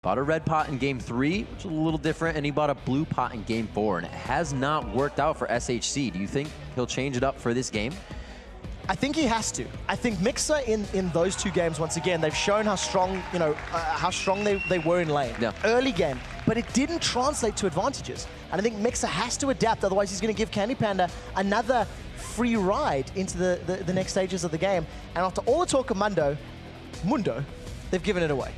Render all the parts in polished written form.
Bought a red pot in game 3, which is a little different, and he bought a blue pot in game 4, and it has not worked out for SHC. Do you think he'll change it up for this game? I think he has to. I think Mixer in those 2 games, once again, they've shown how strong, how strong they were in lane. Yeah. Early game, but it didn't translate to advantages. And I think Mixer has to adapt, otherwise he's going to give Candy Panda another free ride into the next stages of the game. And after all the talk of Mundo, they've given it away.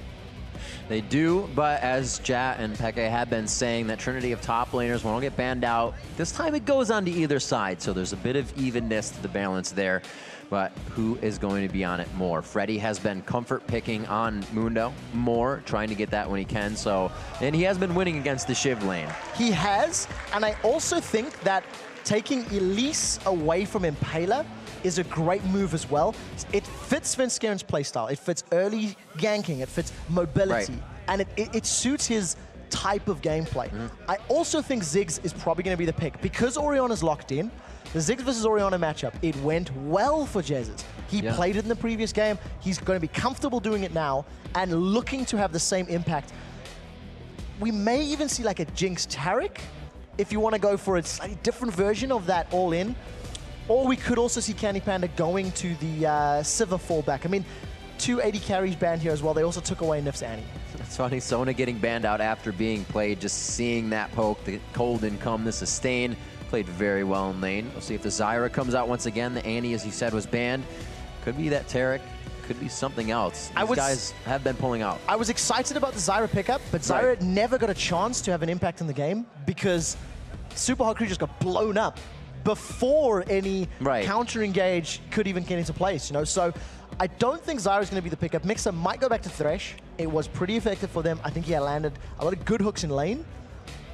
They do, but as Jatt and Peke have been saying, that trinity of top laners won't get banned out. This time it goes on to either side, so there's a bit of evenness to the balance there. But who is going to be on it more? Freddy has been comfort picking on Mundo more, trying to get that when he can. So, and he has been winning against the Shiv lane. He has, and I also think that taking Elise away from Impaler is a great move as well. It fits Svenskaren's playstyle. It fits early ganking. It fits mobility. Right. And it suits his type of gameplay. I also think Ziggs is probably going to be the pick. Because Oriana's locked in, the Ziggs versus Oriana matchup, it went well for Jesus. He played it in the previous game. He's going to be comfortable doing it now and looking to have the same impact. We may even see like a Jinx Taric if you want to go for a slightly different version of that all-in. Or we could also see Candy Panda going to the Sivir fallback. I mean, 2 AD carries banned here as well. They also took away Nif's Annie. It's funny, Sona getting banned out after being played, just seeing that poke, the cold income, the sustain. Played very well in lane. We'll see if the Zyra comes out once again. The Annie, as you said, was banned. Could be that Taric. Could be something else. These guys have been pulling out. I was excited about the Zyra pickup, but Zyra never got a chance to have an impact in the game because Super Hot Crew just got blown up before any counter engage could even get into place, So I don't think Zyra's going to be the pickup. Mixer might go back to Thresh. It was pretty effective for them. I think he had landed a lot of good hooks in lane,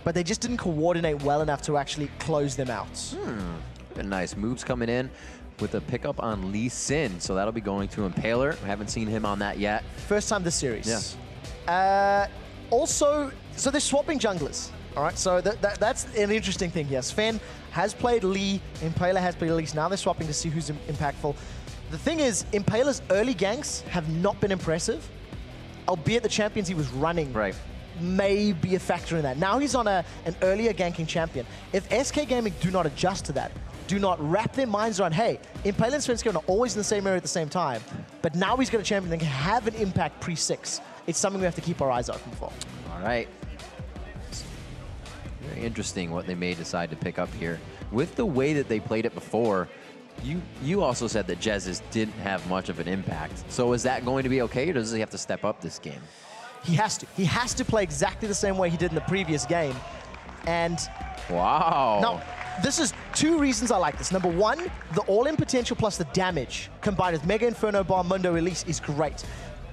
but they just didn't coordinate well enough to actually close them out. Nice moves coming in with a pickup on Lee Sin, so that'll be going to Impaler. We haven't seen him on that yet. First time this series. Yeah. Also, so they're swapping junglers. All right, so that's an interesting thing here. Sven has played Lee, Impaler has played Elise. Now they're swapping to see who's impactful. The thing is, Impaler's early ganks have not been impressive, albeit the champions he was running may be a factor in that. Now he's on an earlier ganking champion. If SK Gaming do not adjust to that, do not wrap their minds around, hey, Impaler and Svenskeren are always in the same area at the same time, but now he's got a champion that can have an impact pre-6. It's something we have to keep our eyes open for. All right. Very interesting what they may decide to pick up here. With the way that they played it before, you also said that Jesus didn't have much of an impact. So is that going to be okay, or does he have to step up this game? He has to. He has to play exactly the same way he did in the previous game. And now, this is 2 reasons I like this. Number 1, the all-in potential plus the damage combined with Mega Inferno Bar Mundo Elise is great.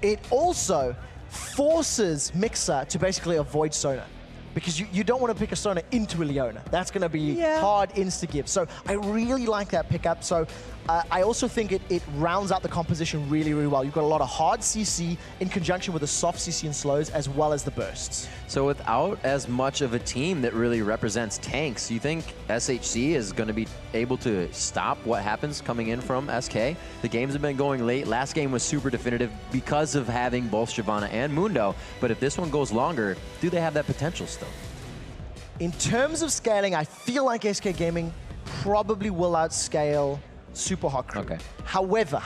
It also forces Mixer to basically avoid Sona, because you don't want to pick a Sona into a Leona. That's going to be hard insta-give. So I really like that pickup. So I also think it rounds out the composition really, really well. You've got a lot of hard CC in conjunction with the soft CC and slows, as well as the bursts. So without as much of a team that really represents tanks, you think SHC is going to be able to stop what happens coming in from SK? The games have been going late. Last game was super definitive because of having both Shyvana and Mundo. But if this one goes longer, do they have that potential still? In terms of scaling, I feel like SK Gaming probably will outscale Super Hot Crew. Okay. However,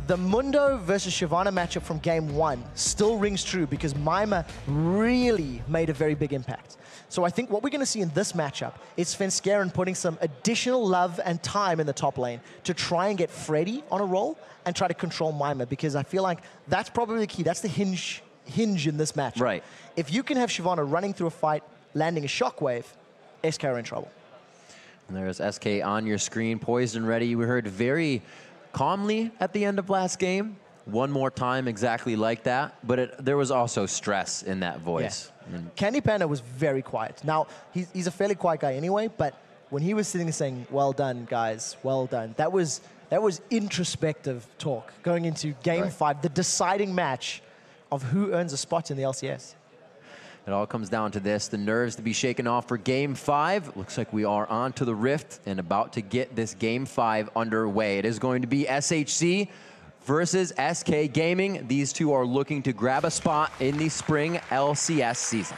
the Mundo versus Shyvana matchup from game 1 still rings true because Mima really made a very big impact. So I think what we're going to see in this matchup is Svenskeren putting some additional love and time in the top lane to try and get Freddy on a roll and try to control Mima, because I feel like that's probably the key. That's the hinge in this match. Right. If you can have Shyvana running through a fight, landing a shockwave, SK are in trouble. And there's SK on your screen, poised and ready. We heard very calmly at the end of last game. One more time exactly like that, but there was also stress in that voice. Yeah. Candy Panda was very quiet. Now, he's a fairly quiet guy anyway, but when he was sitting there saying, well done, guys, well done, that was introspective talk going into game 5, the deciding match of who earns a spot in the LCS. It all comes down to this, the nerves to be shaken off for Game 5. Looks like we are on to the Rift and about to get this Game 5 underway. It is going to be SHC versus SK Gaming. These two are looking to grab a spot in the spring LCS season.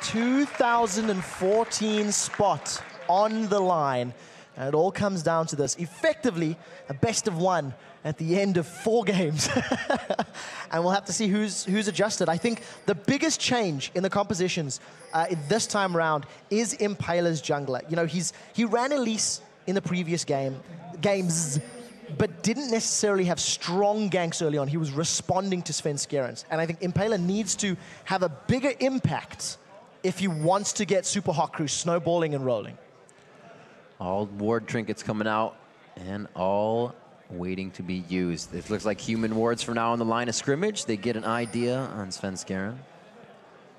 2014 spot on the line. And it all comes down to this. Effectively, a best of one at the end of 4 games. And we'll have to see who's adjusted. I think the biggest change in the compositions this time around is Impala's jungler. You know, he ran Elise in the previous games, but didn't necessarily have strong ganks early on. He was responding to Svenskeren. And I think Impala needs to have a bigger impact if he wants to get Super Hot Crew snowballing and rolling. All ward trinkets coming out and all waiting to be used. It looks like human wards from now on the line of scrimmage. They get an idea on Svenskeren.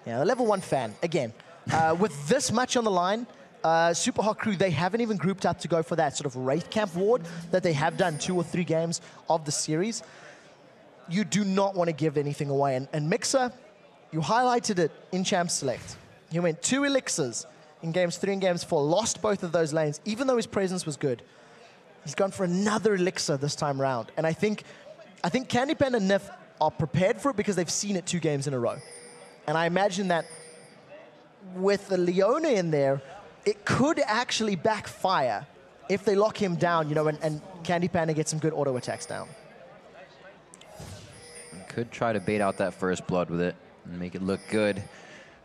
Yeah, the level 1 fan, again. With this much on the line, Super Hot Crew, they haven't even grouped up to go for that sort of Wraith Camp ward that they have done 2 or 3 games of the series. You do not want to give anything away. And Mixer, you highlighted it in Champ Select. He went 2 elixirs in games 3 and games 4, lost both of those lanes, even though his presence was good. He's gone for another elixir this time around. And I think Candypan and Nif are prepared for it because they've seen it 2 games in a row. And I imagine that with the Leona in there, it could actually backfire if they lock him down, you know, and Candypan gets some good auto attacks down. Could try to bait out that first blood with it and make it look good.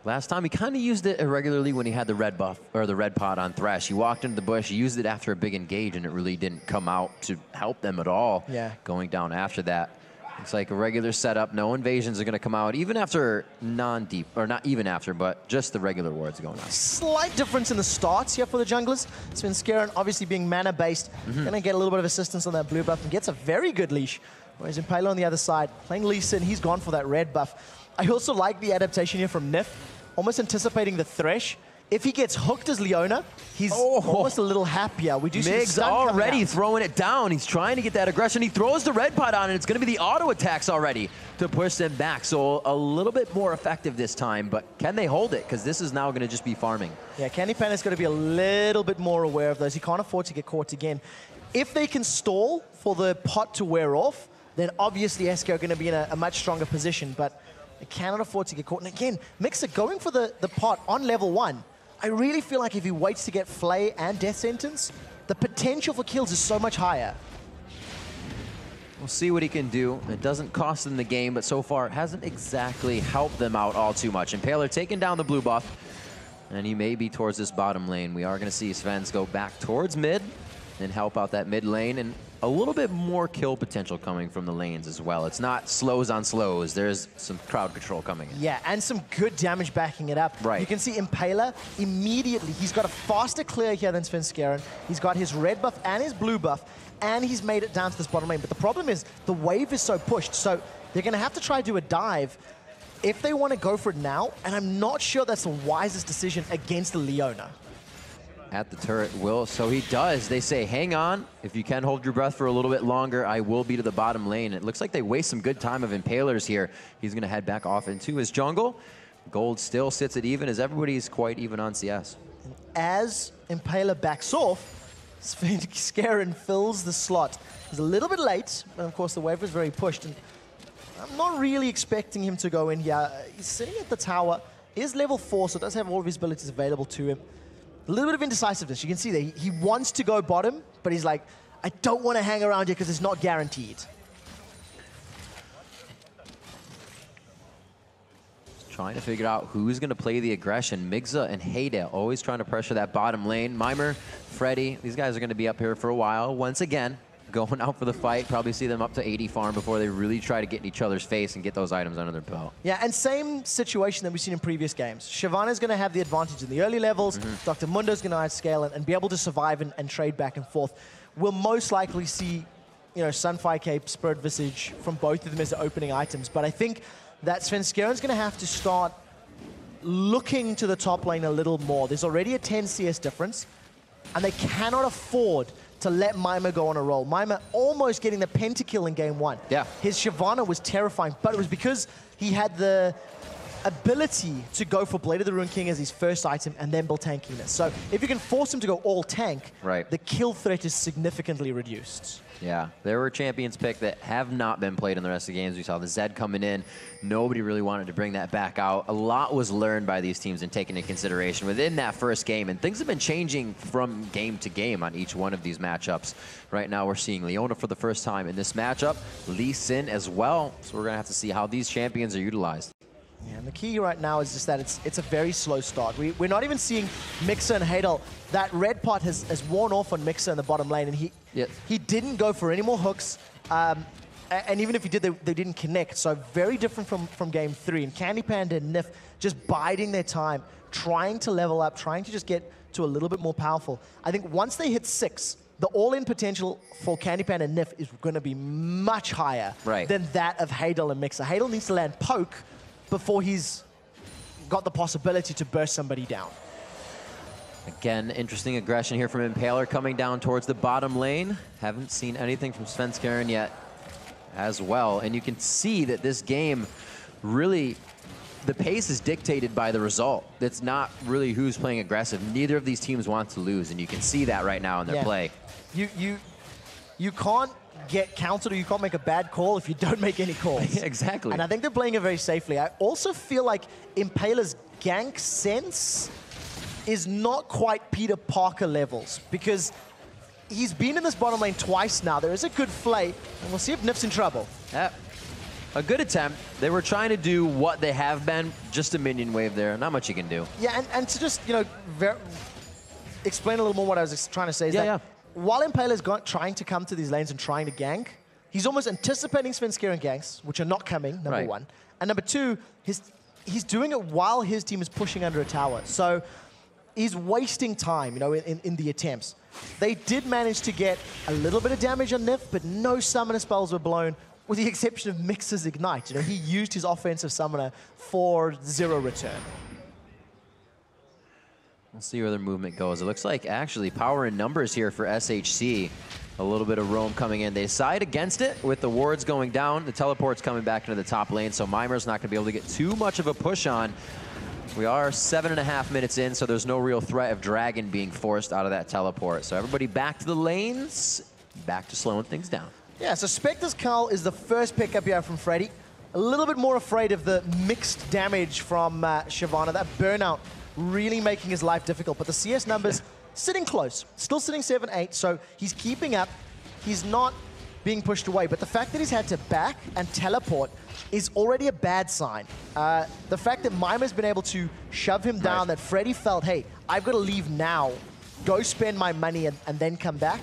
Last time, he kind of used it irregularly when he had the red buff, or the red pot on Thresh. He walked into the bush, he used it after a big engage, and it really didn't come out to help them at all. Yeah. Going down after that. It's like a regular setup. No invasions are going to come out, even after non-deep, or not even after, but just the regular wards going on. Slight difference in the starts here for the junglers. Svenskeren, obviously being mana-based, going to get a little bit of assistance on that blue buff and gets a very good leash. Whereas Impala on the other side, playing Lee Sin, he's gone for that red buff. I also like the adaptation here from Nif, almost anticipating the Thresh. If he gets hooked as Leona, he's almost a little happier. We do see Migs already throwing it down. He's trying to get that aggression. He throws the red pot on, and it's going to be the auto attacks already to push them back. So a little bit more effective this time, but can they hold it? Because this is now going to just be farming. Yeah, Candypan is going to be a little bit more aware of those. He can't afford to get caught again. If they can stall for the pot to wear off, then obviously SK are going to be in a much stronger position, but they cannot afford to get caught. And again, Mixer going for the pot on level 1. I really feel like if he waits to get Flay and Death Sentence, the potential for kills is so much higher. We'll see what he can do. It doesn't cost them the game, but so far it hasn't exactly helped them out all too much. Impaler taking down the blue buff, and he may be towards this bottom lane. We are going to see Svens go back towards mid and help out that mid lane, and a little bit more kill potential coming from the lanes as well. It's not slows on slows. There's some crowd control coming in. Yeah, and some good damage backing it up. Right. You can see Impaler immediately. He's got a faster clear here than Svenskeren. He's got his red buff and his blue buff, and he's made it down to this bottom lane. But the problem is the wave is so pushed, so they're going to have to try to do a dive if they want to go for it now, and I'm not sure that's the wisest decision against the Leona. At the turret, Will. So he does. They say, hang on. If you can hold your breath for a little bit longer, I will be to the bottom lane. It looks like they waste some good time of Impalers here. He's going to head back off into his jungle. Gold still sits at even, as everybody's quite even on CS. As Impaler backs off, Svenskeren fills the slot. He's a little bit late, but of course the wave was very pushed. And I'm not really expecting him to go in here. He's sitting at the tower, is level 4, so does have all of his abilities available to him. A little bit of indecisiveness. You can see that he wants to go bottom, but he's like, I don't want to hang around here because it's not guaranteed. Just trying to figure out who's going to play the aggression. Migza and Hayda always trying to pressure that bottom lane. Mimer, Freddy, these guys are going to be up here for a while. Once again, going out for the fight. Probably see them up to 80 farm before they really try to get in each other's face and get those items under their belt. Yeah, and same situation that we've seen in previous games. Shyvana's going to have the advantage in the early levels. Dr. Mundo's going to outscale and be able to survive and trade back and forth. We'll most likely see, you know, Sunfire Cape, Spirit Visage from both of them as the opening items. But I think that Svenskeren's going to have to start looking to the top lane a little more. There's already a 10 CS difference, and they cannot afford to let Mimer go on a roll. Mimer almost getting the pentakill in game 1. Yeah. His Shyvana was terrifying, but it was because he had the ability to go for Blade of the Ruined King as his first item and then build tankiness. So if you can force him to go all tank, the kill threat is significantly reduced. Yeah, there were champions picked that have not been played in the rest of the games. We saw the Zed coming in. Nobody really wanted to bring that back out. A lot was learned by these teams and taken into consideration within that first game. And things have been changing from game to game on each one of these matchups. Right now, we're seeing Leona for the first time in this matchup. Lee Sin as well. So we're going to have to see how these champions are utilized. Yeah, and the key right now is just that it's a very slow start. We're not even seeing Mixer and Hadal. That red pot has worn off on Mixer in the bottom lane, and he didn't go for any more hooks. And even if he did, they didn't connect. So very different from game 3. And Candy Panda and Nif just biding their time, trying to level up, trying to just get to a little bit more powerful. I think once they hit 6, the all-in potential for Candy Panda and Nif is going to be much higher than that of Hadal and Mixer. Hadal needs to land poke before he's got the possibility to burst somebody down. Again, interesting aggression here from Impaler coming down towards the bottom lane. Haven't seen anything from Svenskeren yet as well. And you can see that this game really, the pace is dictated by the result. It's not really who's playing aggressive. Neither of these teams want to lose, and you can see that right now in their play. You can't get countered or you can't make a bad call if you don't make any calls. Exactly. And I think they're playing it very safely. I also feel like Impaler's gank sense is not quite Peter Parker levels, because he's been in this bottom lane twice now. There is a good flay, and we'll see if Nif's in trouble. Yeah. A good attempt. They were trying to do what they have been, just a minion wave there. Not much you can do. Yeah, and to just, explain a little more what I was trying to say is that while Impaler's trying to come to these lanes and trying to gank, he's almost anticipating Svenskeren ganks, which are not coming, number one. And number two, he's doing it while his team is pushing under a tower. So he's wasting time, in the attempts. They did manage to get a little bit of damage on Nif, but no summoner spells were blown, with the exception of Mixer's Ignite. He used his offensive summoner for 0 return. We'll see where their movement goes. It looks like actually power in numbers here for SHC. A little bit of roam coming in. They side against it with the wards going down. The teleport's coming back into the top lane, so Mimer's not going to be able to get too much of a push on. We are 7.5 minutes in, so there's no real threat of Dragon being forced out of that teleport. So everybody back to the lanes, back to slowing things down. Yeah, so Spectre's Cull is the first pickup here from Freddy. A little bit more afraid of the mixed damage from Shyvana. That burnout really making his life difficult, but the CS numbers sitting close, still sitting 7-8, so he's keeping up. He's not being pushed away, but the fact that he's had to back and teleport is already a bad sign. The fact that Mimer's been able to shove him down, that Freddy felt, hey, I've got to leave now, go spend my money and then come back.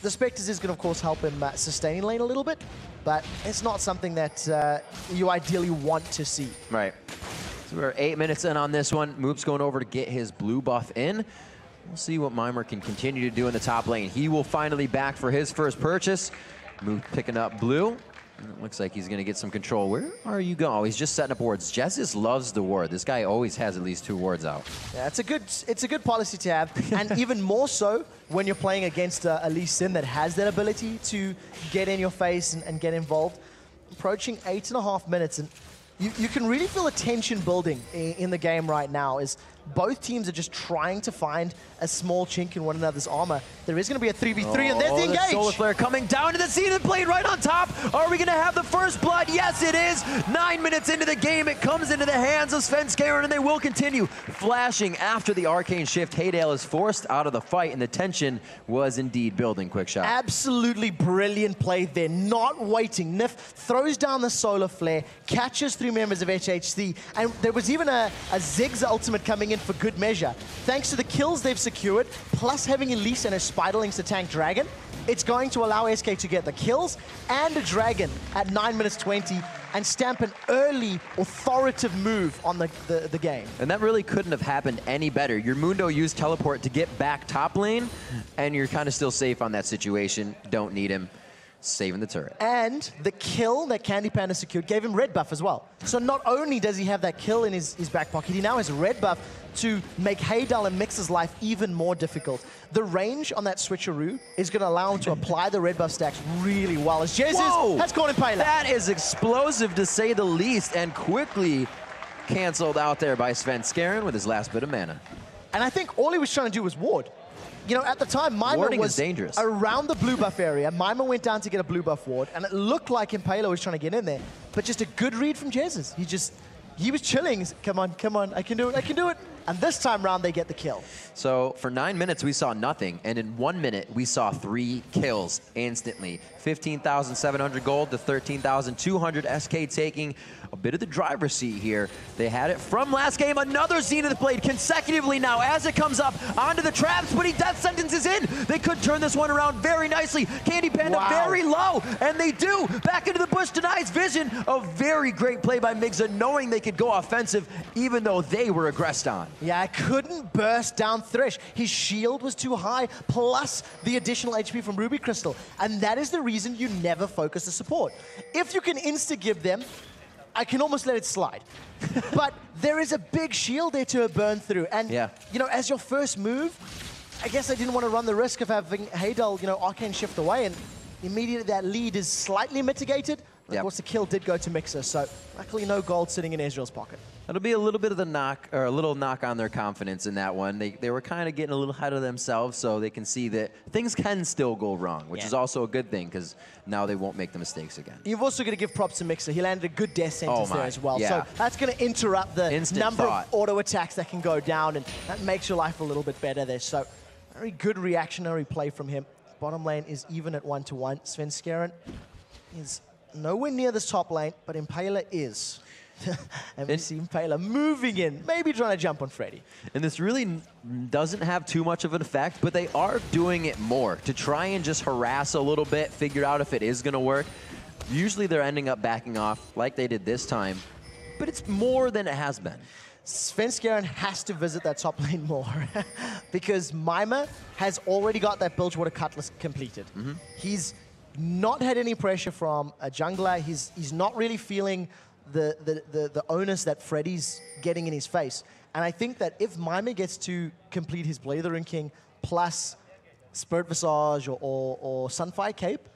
The Spectres is going to, of course, help him sustaining lane a little bit, but it's not something that you ideally want to see. Right. So we're 8 minutes in on this one. Moop's going over to get his blue buff in. We'll see what Mimer can continue to do in the top lane. He will finally back for his first purchase. Moop picking up blue. And it looks like he's going to get some control. Where are you going? Oh, he's just setting up wards. Jessis loves the ward. This guy always has at least 2 wards out. Yeah, it's a good policy to have, and even more so when you're playing against a Lee Sin that has that ability to get in your face and get involved. Approaching 8.5 minutes, and you can really feel a tension building in the game right now as both teams are just trying to find a small chink in one another's armor. There is going to be a 3v3, and there's the engage! Solar Flare coming down to the scene and played right on top. Are we going to have the first blood? Yes, it is. 9 minutes into the game, it comes into the hands of Svenskeren, and they will continue. Flashing after the arcane shift, Hadale is forced out of the fight, and the tension was indeed building. Quick shot. Absolutely brilliant play there, not waiting. Nif throws down the Solar Flare, catches 3 members of HHC, and there was even a Ziggs ultimate coming in for good measure. Thanks to the kills they've secured, plus having Elise and her Spiderlings to tank Dragon, it's going to allow SK to get the kills and a Dragon at 9 minutes 20 and stamp an early authoritative move on the game. And that really couldn't have happened any better. Your Mundo used teleport to get back top lane, and you're kind of still safe on that situation. Don't need him. Saving the turret. And the kill that Candy Panda secured gave him red buff as well. So not only does he have that kill in his back pocket, he now has red buff to make Hadal and Mix's life even more difficult. The range on that switcheroo is going to allow him to apply the red buff stacks really well. As Jesus has caught Impaler. That is explosive to say the least, and quickly canceled out there by Svenskeren with his last bit of mana. And I think all he was trying to do was ward. You know, at the time, Mima was dangerous. around the blue buff area. Mima went down to get a blue buff ward, and it looked like Impaler was trying to get in there. But just a good read from Jez's. He was chilling. He's, come on, I can do it, I can do it. And this time round, they get the kill. So for 9 minutes, we saw nothing. And in 1 minute, we saw 3 kills instantly. 15,700 gold to 13,200 SK, taking a bit of the driver's seat here. They had it from last game. Another Zenith Blade consecutively now as it comes up onto the traps, putting death sentences in. They could turn this one around very nicely. Candy Panda very low, and they do. Back into the bush, denies vision. A very great play by Migza, knowing they could go offensive even though they were aggressed on. Yeah, I couldn't burst down Thresh. His shield was too high, plus the additional HP from Ruby Crystal. And that is the reason you never focus the support. If you can insta-give them, I can almost let it slide. But there is a big shield there to burn through. And, you know, as your first move, I guess I didn't want to run the risk of having Haydel, you know, Arcane shift away. And immediately that lead is slightly mitigated. Of course, the kill did go to Mixer, so luckily no gold sitting in Ezreal's pocket. That'll be a little bit of the knock, or a little knock on their confidence in that one. They were kind of getting a little ahead of themselves, so they can see that things can still go wrong, which is also a good thing, because now they won't make the mistakes again. You've also got to give props to Mixer. He landed a good death sentence there as well. So that's going to interrupt the number of auto attacks that can go down, and that makes your life a little bit better there. So very good reactionary play from him. Bottom lane is even at 1-1. Svenskeren is nowhere near this top lane, but Impaler is. And we see Impaler moving in, maybe trying to jump on Freddy. And this really doesn't have too much of an effect, but they are doing it more to try and just harass a little bit, figure out if it is going to work. Usually they're ending up backing off like they did this time, but it's more than it has been. Svenskeren has to visit that top lane more because Mima has already got that Bilgewater Cutlass completed. He's not had any pressure from a jungler. He's not really feeling the onus that Freddy's getting in his face. And I think that if Mima gets to complete his Blazing King plus Spirit Visage or Sunfire Cape,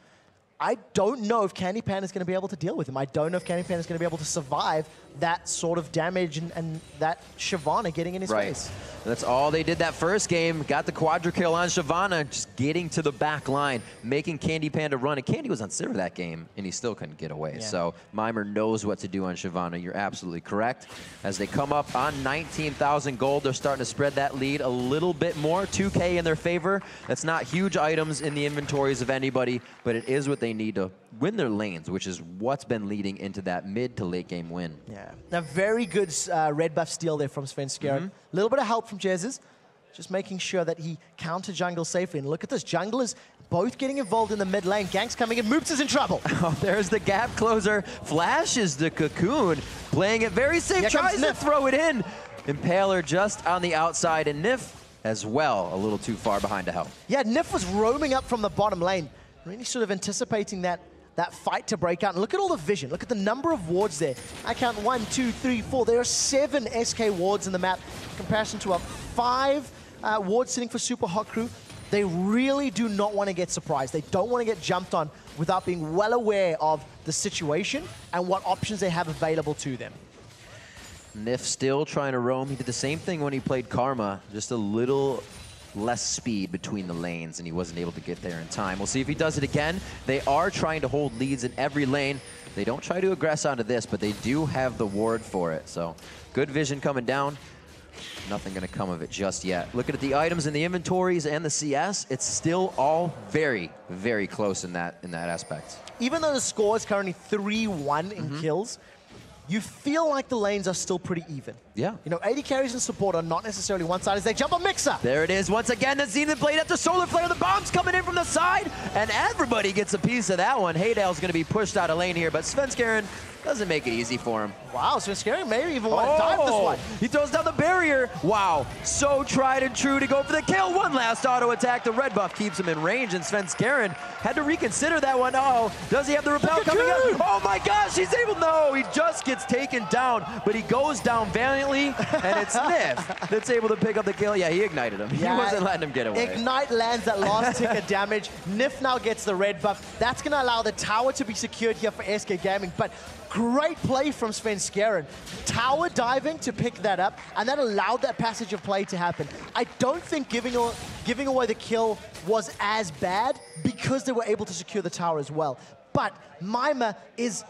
I don't know if Candy Pan is going to be able to deal with him. I don't know if Candy Pan is going to be able to survive that sort of damage and that Shyvana getting in his face. That's all they did that first game. Got the quadra kill on Shyvana, just getting to the back line, making Candy Panda run. And Candy was on Sivir that game, and he still couldn't get away. So Mimer knows what to do on Shyvana. You're absolutely correct. As they come up on 19,000 gold, they're starting to spread that lead a little bit more. 2K in their favor. That's not huge items in the inventories of anybody, but it is what they need to win their lanes, which is what's been leading into that mid to late game win. Yeah, a very good red buff steal there from Svenskeren. A little bit of help from Jez's, just making sure that he counter jungle safely. And look at this, junglers both getting involved in the mid lane. Gank's coming in, Moops is in trouble. Oh, there's the gap closer, flashes the cocoon, playing it very safe, tries to throw it in. Impaler just on the outside, and Nif as well, a little too far behind to help. Yeah, Nif was roaming up from the bottom lane, really sort of anticipating that fight to break out. And look at all the vision. Look at the number of wards there. I count 1, 2, 3, 4. There are 7 SK wards in the map in comparison to 5 wards sitting for Super Hot Crew. They really do not want to get surprised. They don't want to get jumped on without being well aware of the situation and what options they have available to them. Nif still trying to roam. He did the same thing when he played Karma, just a little less speed between the lanes, and he wasn't able to get there in time. We'll see if he does it again. They are trying to hold leads in every lane. They don't try to aggress onto this, but they do have the ward for it. So good vision coming down. Nothing going to come of it just yet. Looking at the items in the inventories and the CS, it's still all very, very close in that aspect. Even though the score is currently 3-1 in kills, you feel like the lanes are still pretty even. Yeah. You know, AD carries and support are not necessarily one-sided as they jump on Mixer. There it is. Once again, the Zenith Blade at the Solar Flare. The bomb's coming in from the side, and everybody gets a piece of that one. Haydale's going to be pushed out of lane here, but Svenskeren doesn't make it easy for him. Wow, Svenskeren maybe even want to dive this one. He throws down the barrier. Wow, so tried and true to go for the kill. One last auto attack. The red buff keeps him in range, and Svenskeren had to reconsider that one. Uh-oh, does he have the repel coming up? Oh my gosh, he's able, no, he just gets taken down, but he goes down valiantly, and it's Nif that's able to pick up the kill. Yeah, he ignited him. Yeah, he wasn't letting him get away. Ignite lands that last tick of damage. Nif now gets the red buff. That's going to allow the tower to be secured here for SK Gaming, but Great play from Svenskeren. Tower diving to pick that up, and that allowed that passage of play to happen. I don't think giving away the kill was as bad because they were able to secure the tower as well. But Mima is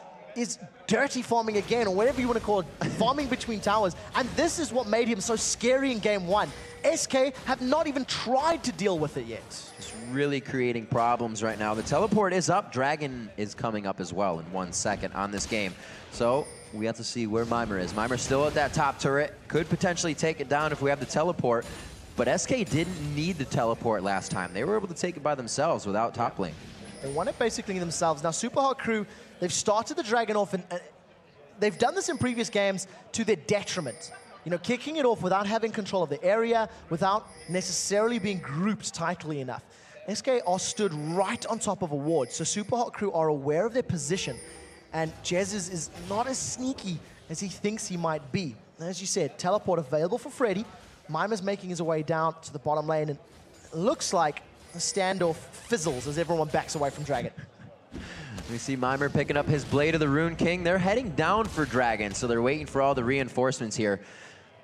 dirty farming again, or whatever you want to call it, farming between towers. And this is what made him so scary in game one. SK have not even tried to deal with it yet. It's really creating problems right now. The teleport is up. Dragon is coming up as well in 1 second on this game. So we have to see where Mimer is. Mimer's still at that top turret. Could potentially take it down if we have the teleport. But SK didn't need the teleport last time. They were able to take it by themselves without top lane. They won it basically themselves. Now, Super Hot Crew, they've started the Dragon off, and they've done this in previous games to their detriment. You know, kicking it off without having control of the area, without necessarily being grouped tightly enough. SK are stood right on top of a ward, so Super Hot Crew are aware of their position, and Jez is not as sneaky as he thinks he might be. And as you said, teleport available for Freddy. Mimer's making his way down to the bottom lane, and it looks like the standoff fizzles as everyone backs away from Dragon. We see Mimer picking up his Blade of the Rune King. They're heading down for Dragon, so they're waiting for all the reinforcements here.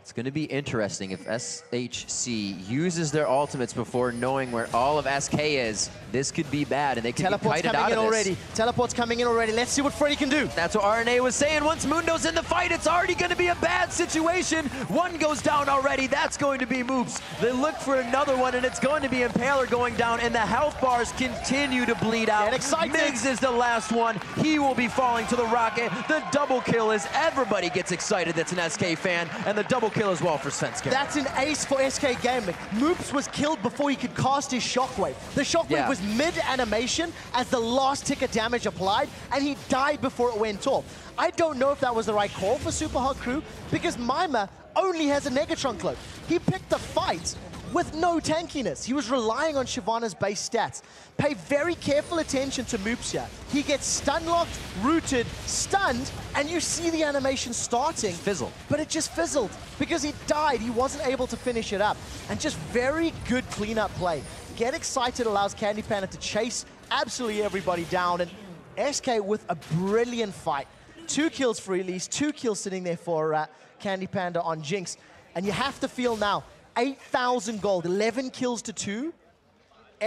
It's going to be interesting if SHC uses their ultimates before knowing where all of SK is. This could be bad, and they could be kited out of this. Teleport's coming in already. Let's see what Freddy can do. That's what RNA was saying. Once Mundo's in the fight, it's already going to be a bad situation. One goes down already. That's going to be Moops. They look for another one, and it's going to be Impaler going down, and the health bars continue to bleed out. Get excited. Migs is the last one. He will be falling to the rocket. The double kill is everybody gets excited that's an SK fan, and the double kill as well for Svenskeren. That's an ace for SK Gaming. Moops was killed before he could cast his shockwave. The shockwave was mid-animation as the last tick of damage applied, and he died before it went off. I don't know if that was the right call for Super Hot Crew, because Mima only has a Negatron cloak. He picked the fight with no tankiness. He was relying on Shyvana's base stats. Pay very careful attention to Moops here. He gets stun-locked, rooted, stunned, and you see the animation starting. Fizzle. But it just fizzled because he died. He wasn't able to finish it up. And just very good cleanup play. Get Excited allows Candy Panda to chase absolutely everybody down. And SK with a brilliant fight. 2 kills for Elise, 2 kills sitting there for Candy Panda on Jinx. And you have to feel now, 8,000 gold, 11 kills to 2.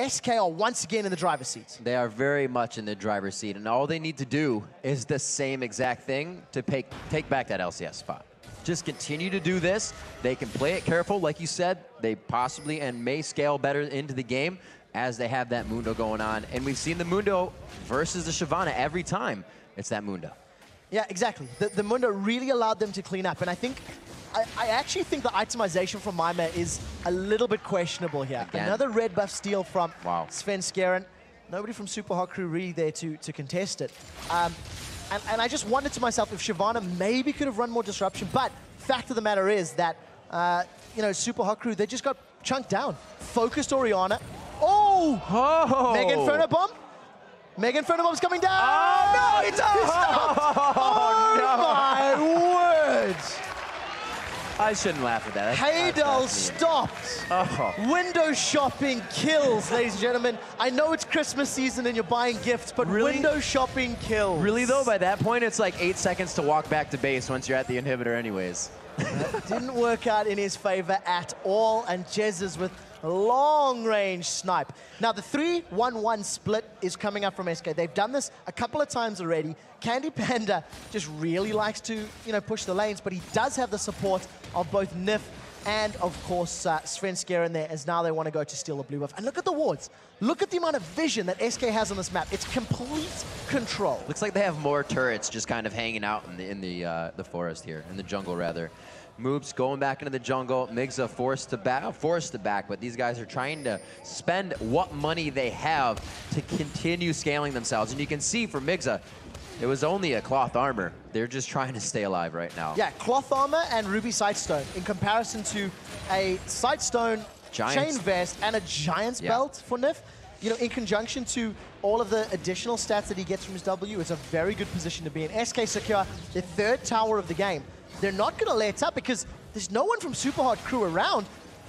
SK are once again in the driver's seat. They are very much in the driver's seat, and all they need to do is the same exact thing to take back that LCS spot. Just continue to do this. They can play it careful, like you said. They possibly and may scale better into the game as they have that Mundo going on. And we've seen the Mundo versus the Shyvana every time. It's that Mundo. Yeah, exactly. The Mundo really allowed them to clean up, and I actually think the itemization from Mima is a little bit questionable here. Again. Another red buff steal from Svenskeren. Nobody from Super Hot Crew really there to contest it. And I just wondered to myself if Shyvana maybe could have run more disruption, but fact of the matter is that, you know, Super Hot Crew, they just got chunked down. Focused Orianna. Oh! Mega Inferno Bomb. Mega Inferno Bomb's coming down! Oh, no! He stopped! Oh, my word! I shouldn't laugh at that. Haydel stopped. Window shopping kills, ladies and gentlemen. I know it's Christmas season and you're buying gifts, but window shopping kills. Really, though? By that point, it's like 8 seconds to walk back to base once you're at the inhibitor anyways. That didn't work out in his favor at all, and Jez is with a long-range snipe. Now, the 3-1-1 split is coming up from SK. They've done this a couple of times already. Candy Panda just really likes to, you know, push the lanes, but he does have the support of both Nif and, of course, Svenskeren there, as now they want to go to steal the blue buff. And look at the wards. Look at the amount of vision that SK has on this map. It's complete control. Looks like they have more turrets just kind of hanging out in the forest here, in the jungle, rather. Moops going back into the jungle. Migza forced to back, but these guys are trying to spend what money they have to continue scaling themselves. And you can see for Migza, it was only a cloth armor. They're just trying to stay alive right now. Yeah, cloth armor and ruby sightstone in comparison to a sightstone chain vest and a giant's belt for Nif. You know, in conjunction to all of the additional stats that he gets from his W, it's a very good position to be in. SK secure the 3rd tower of the game. They're not going to let up because there's no one from Super Hot Crew around.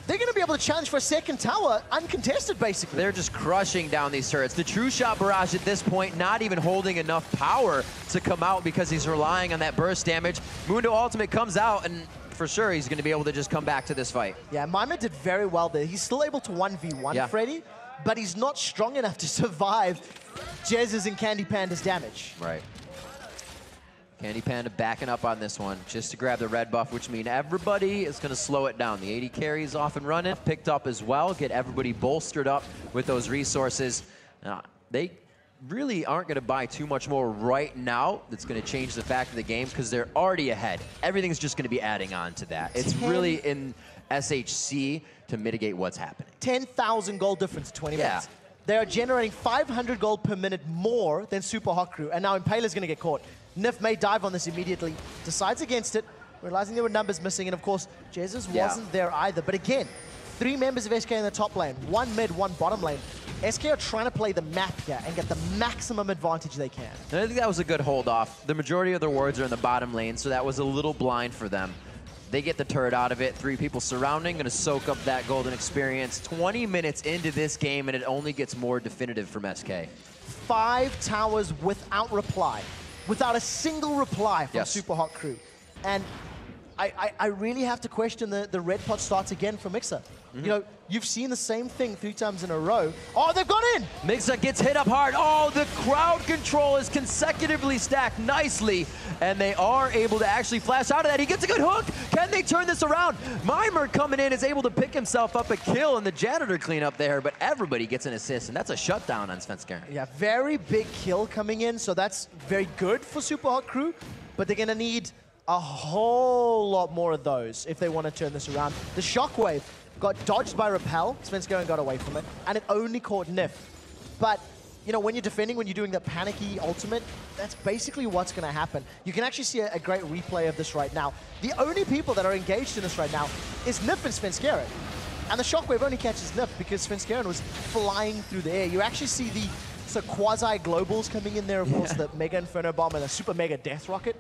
they're going to be able to challenge for a second tower uncontested, basically. They're just crushing down these turrets. The True Shot Barrage at this point not even holding enough power to come out because he's relying on that burst damage. Mundo Ultimate comes out, and for sure he's going to be able to just come back to this fight. Yeah, Mima did very well there. He's still able to 1v1 Freddy, but he's not strong enough to survive Jez's and Candy Panda's damage. Right. Candy Panda backing up on this one just to grab the red buff, which means everybody is going to slow it down. The 80 carries off and running, picked up as well, get everybody bolstered up with those resources. They really aren't going to buy too much more right now. That's going to change the fact of the game because they're already ahead. Everything's just going to be adding on to that. It's really in SHC to mitigate what's happening. 10,000 gold difference in 20 minutes. They are generating 500 gold per minute more than Super Hot Crew, and now Impaler's going to get caught. Nif may dive on this immediately, decides against it, realizing there were numbers missing, and of course, Jesus wasn't there either. But again, 3 members of SK in the top lane, 1 mid, 1 bottom lane. SK are trying to play the map here and get the maximum advantage they can. And I think that was a good hold off. The majority of their wards are in the bottom lane, so that was a little blind for them. They get the turret out of it, 3 people surrounding, gonna soak up that golden experience. 20 minutes into this game, and it only gets more definitive from SK. 5 towers without reply. Without a single reply from Super Hot Crew. And I really have to question the red pot starts again for Mixer. You know, you've seen the same thing 3 times in a row. Oh, they've gone in! Mixer gets hit up hard. Oh, the crowd control is consecutively stacked nicely, and they are able to actually flash out of that. He gets a good hook. Can they turn this around? Mimer coming in is able to pick himself up a kill in the janitor cleanup there, but everybody gets an assist, and that's a shutdown on Svenskeren. Yeah, very big kill coming in, so that's very good for Super Hot Crew, but they're going to need a whole lot more of those if they want to turn this around. The Shockwave got dodged by Repel, Svenskeren got away from it, and it only caught Nif. But, you know, when you're defending, when you're doing the panicky ultimate, that's basically what's going to happen. You can actually see a great replay of this right now. The only people that are engaged in this right now is Nif and Svenskeren. And the Shockwave only catches Nif because Svenskeren was flying through the air. You actually see the quasi-globals coming in there, of course, the Mega Inferno Bomb and the Super Mega Death Rocket.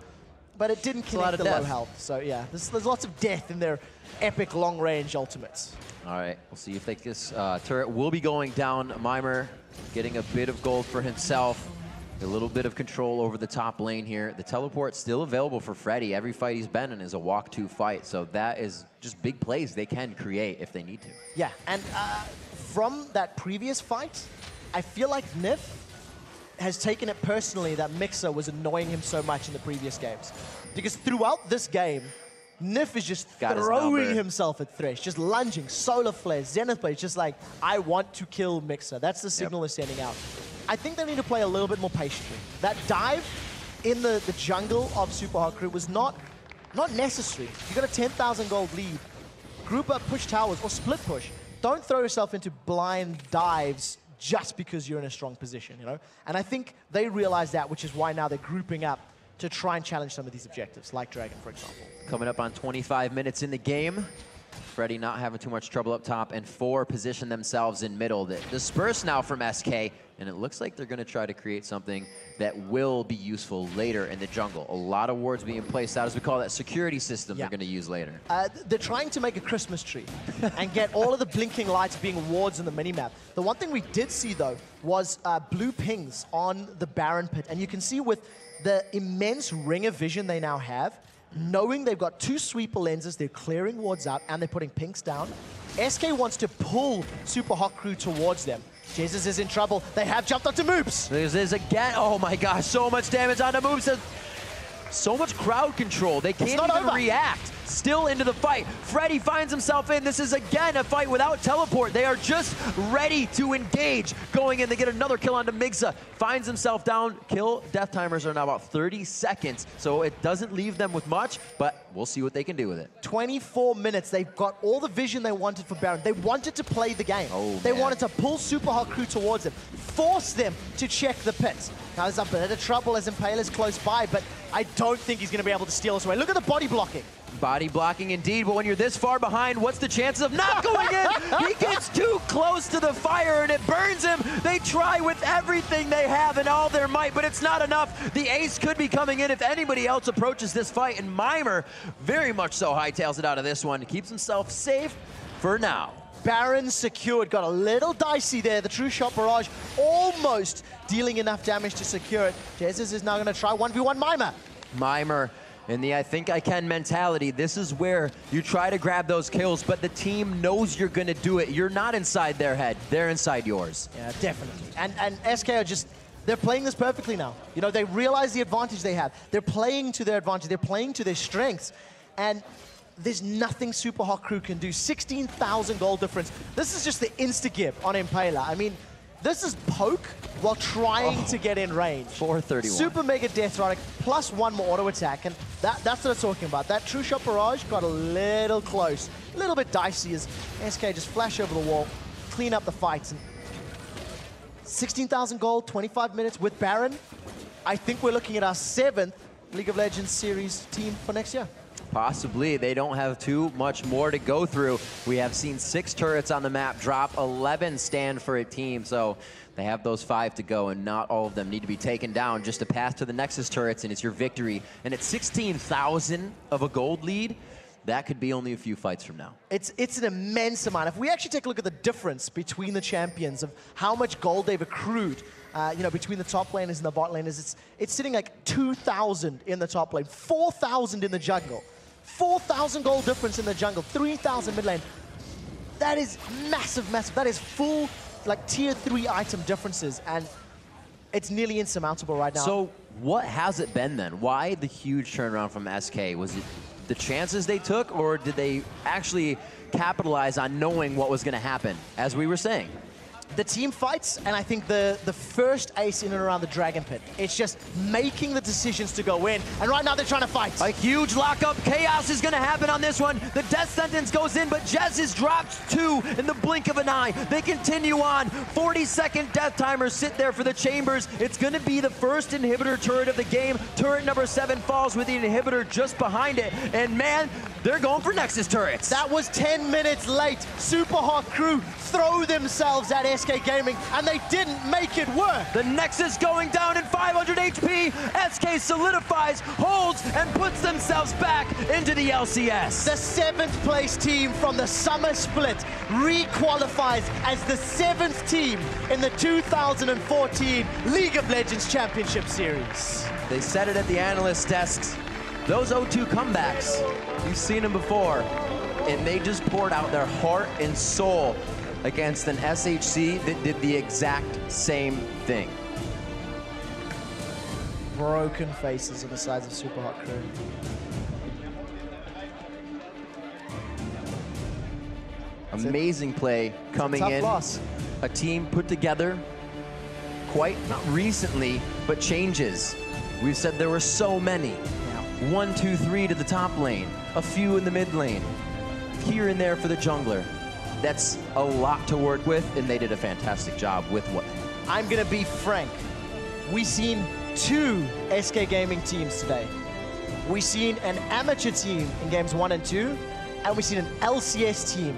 But it didn't connect the low health. So yeah, there's lots of death in their epic long-range ultimates. All right, we'll see if this turret will be going down. Mimer getting a bit of gold for himself. A little bit of control over the top lane here. The teleport still available for Freddy. Every fight he's been in is a walk-to fight. So that is just big plays they can create if they need to. Yeah, and from that previous fight, I feel like Nif has taken it personally that Mixer was annoying him so much in the previous games. Because throughout this game, Nif is just throwing himself at Thresh, just lunging, solar flare, zenith blade, just like, I want to kill Mixer. That's the signal they're sending out. I think they need to play a little bit more patiently. That dive in the jungle of Super Hot Crew was not necessary. You got a 10,000 gold lead. Group up, push towers, or split push. Don't throw yourself into blind dives just because you're in a strong position, you know? And I think they realize that, which is why now they're grouping up to try and challenge some of these objectives, like Dragon, for example. Coming up on 25 minutes in the game. Freddy not having too much trouble up top, and 4 position themselves in middle. The disperse now from SK, and it looks like they're going to try to create something that will be useful later in the jungle. A lot of wards being placed out, as we call that security system they're going to use later. They're trying to make a Christmas tree and get all of the blinking lights being wards in the minimap. The one thing we did see, though, was blue pings on the Baron pit, and you can see with the immense ring of vision they now have, knowing they've got 2 sweeper lenses, they're clearing wards out, and they're putting pinks down. SK wants to pull Super Hot Crew towards them. Jesus is in trouble. They have jumped onto Moops. There's again, oh my gosh, so much damage onto Moops. So much crowd control. They can't even react. Still into the fight. Freddy finds himself in. This is again a fight without teleport. They are just ready to engage. Going in, they get another kill onto Migza. Finds himself down. Kill death timers are now about 30 seconds. So it doesn't leave them with much, but we'll see what they can do with it. 24 minutes. They've got all the vision they wanted for Baron. They wanted to play the game. They wanted to pull Super Hot Crew towards them. Force them to check the pits. Now there's a bit of trouble as Impaler's close by, but I don't think he's going to be able to steal us away. Look at the body blocking. Body blocking indeed, but when you're this far behind, what's the chances of not going in? He gets too close to the fire and it burns him. They try with everything they have and all their might, but it's not enough. The ace could be coming in if anybody else approaches this fight, and Mimer very much so hightails it out of this one. Keeps himself safe, for now. Baron secured, got a little dicey there. The true shot barrage almost dealing enough damage to secure it. Jesus is now going to try 1v1 Mimer. Mimer in the I think I can mentality. This is where you try to grab those kills, but the team knows you're going to do it. You're not inside their head. They're inside yours. Yeah, definitely. And SK are just, they're playing this perfectly now. You know, they realize the advantage they have. They're playing to their advantage. They're playing to their strengths. And there's nothing Super Hot Crew can do. 16,000 gold difference. This is just the insta-gip on Impaler. I mean, this is poke while trying to get in range. 431. Super Mega Death Roddick plus 1 more auto attack. And that's what I'm talking about. That True Shot Barrage got a little close. A little bit dicey as SK just flash over the wall, clean up the fights. And 16,000 gold, 25 minutes with Baron. I think we're looking at our 7th League of Legends series team for next year. Possibly. They don't have too much more to go through. We have seen 6 turrets on the map drop, 11 stand for a team, so they have those 5 to go, and not all of them need to be taken down. Just a path to the Nexus turrets, and it's your victory. And at 16,000 of a gold lead, that could be only a few fights from now. It's an immense amount. If we actually take a look at the difference between the champions of how much gold they've accrued, you know, between the top laners and the bot laners, it's sitting like 2,000 in the top lane, 4,000 in the jungle. 4,000 gold difference in the jungle, 3,000 mid lane. That is massive, massive. That is full, like, tier 3 item differences, and it's nearly insurmountable right now. So what has it been then? Why the huge turnaround from SK? Was it the chances they took, or did they actually capitalize on knowing what was going to happen, as we were saying? The team fights, and I think the first ace in and around the Dragon Pit. It's just making the decisions to go in, and right now they're trying to fight. A huge lockup. Chaos is going to happen on this one. The death sentence goes in, but Jez is dropped 2 in the blink of an eye. They continue on. 40-second death timers sit there for the chambers. It's going to be the first inhibitor turret of the game. Turret number 7 falls with the inhibitor just behind it, and man, they're going for Nexus turrets. That was 10 minutes late. Super Hot Crew throw themselves at SK Gaming, and they didn't make it work. The Nexus going down in 500 HP. SK solidifies, holds, and puts themselves back into the LCS. The 7th place team from the summer split re-qualifies as the 7th team in the 2014 League of Legends Championship Series. They said it at the analyst desks. Those 0-2 comebacks, you've seen them before, and they just poured out their heart and soul against an SHC that did the exact same thing. Broken faces on the sides of Super Hot Crew. Amazing play coming in. Loss. A team put together quite, not recently, but changes. We've said there were so many. 1, 2, 3 to the top lane, a few in the mid lane, here and there for the jungler. That's a lot to work with, and they did a fantastic job with what. I'm gonna be frank. We've seen 2 SK Gaming teams today. We've seen an amateur team in games 1 and 2, and we've seen an LCS team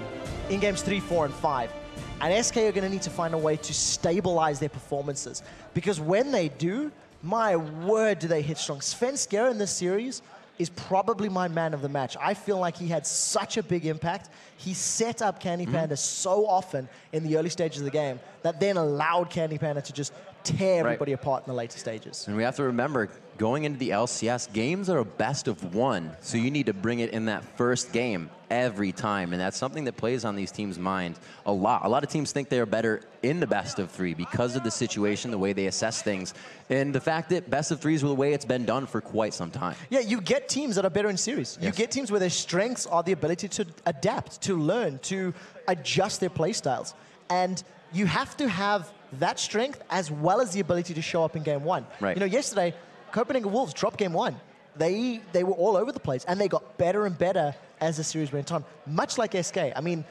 in games 3, 4, and 5. And SK are gonna need to find a way to stabilize their performances, because when they do, my word, do they hit strong. Svenskera in this series is probably my man of the match. I feel like he had such a big impact. He set up Candy Panda so often in the early stages of the game that then allowed Candy Panda to just tear everybody apart in the later stages. And we have to remember, going into the LCS, games are a best of 1, so you need to bring it in that first game every time, and that's something that plays on these teams' minds a lot. A lot of teams think they are better in the best of 3 because of the situation, the way they assess things, and the fact that best of 3s were the way it's been done for quite some time. Yeah, you get teams that are better in series. Yes. You get teams where their strengths are the ability to adapt, to learn, to adjust their play styles. And you have to have that strength as well as the ability to show up in game 1. Right. You know, yesterday, Copenhagen Wolves dropped game 1. They were all over the place, and they got better and better as the series went on, much like SK. I mean,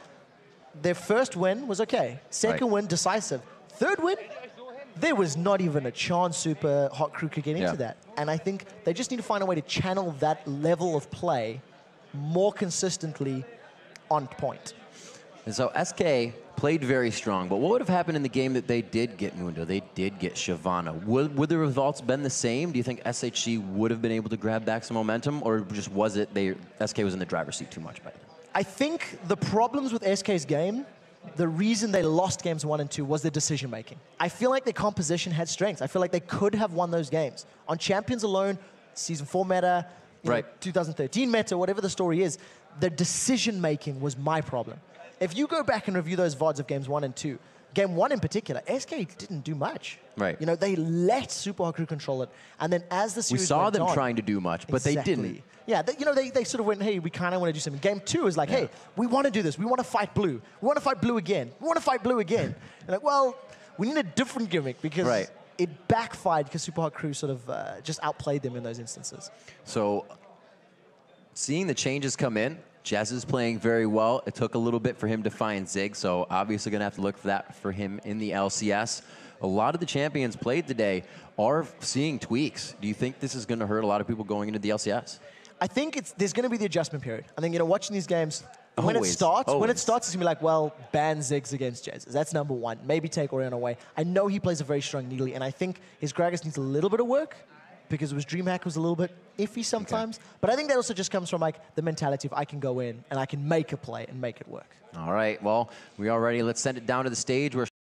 their first win was okay. Second win, decisive. Third win, there was not even a chance Super Hot Crew could get into that. And I think they just need to find a way to channel that level of play more consistently on point. And so SK played very strong, but what would have happened in the game that they did get Mundo, they did get Shyvana? Would the results been the same? Do you think SHC would have been able to grab back some momentum, or just was it SK was in the driver's seat too much by then? I think the problems with SK's game, the reason they lost games 1 and 2 was their decision making. I feel like their composition had strengths. I feel like they could have won those games. On Champions alone, Season 4 meta, you know, 2013 meta, whatever the story is, the decision making was my problem. If you go back and review those VODs of games 1 and 2, game 1 in particular, SK didn't do much. Right. You know, they let Super Hot Crew control it, and then as the series we saw went them on, trying to do much, but they didn't. Yeah, you know, they sort of went, hey, we kind of want to do something. Game 2 is like, hey, we want to do this. We want to fight blue. We want to fight blue again. We want to fight blue again. And like, well, we need a different gimmick because it backfired because Super Hot Crew sort of just outplayed them in those instances. So seeing the changes come in, Jazz is playing very well. It took a little bit for him to find Zig, so obviously going to have to look for that for him in the LCS. A lot of the champions played today are seeing tweaks. Do you think this is going to hurt a lot of people going into the LCS? I think there's going to be the adjustment period. I think, you know, watching these games, when it starts, it's going to be like, well, ban Ziggs against Jazz. That's number one. Maybe take Orion away. I know he plays a very strong Needly, and I think his Gragas needs a little bit of work because his DreamHack was a little bit iffy sometimes. Okay. But I think that also just comes from like the mentality of I can go in and I can make a play and make it work. All right. Well, we are ready. Let's send it down to the stage where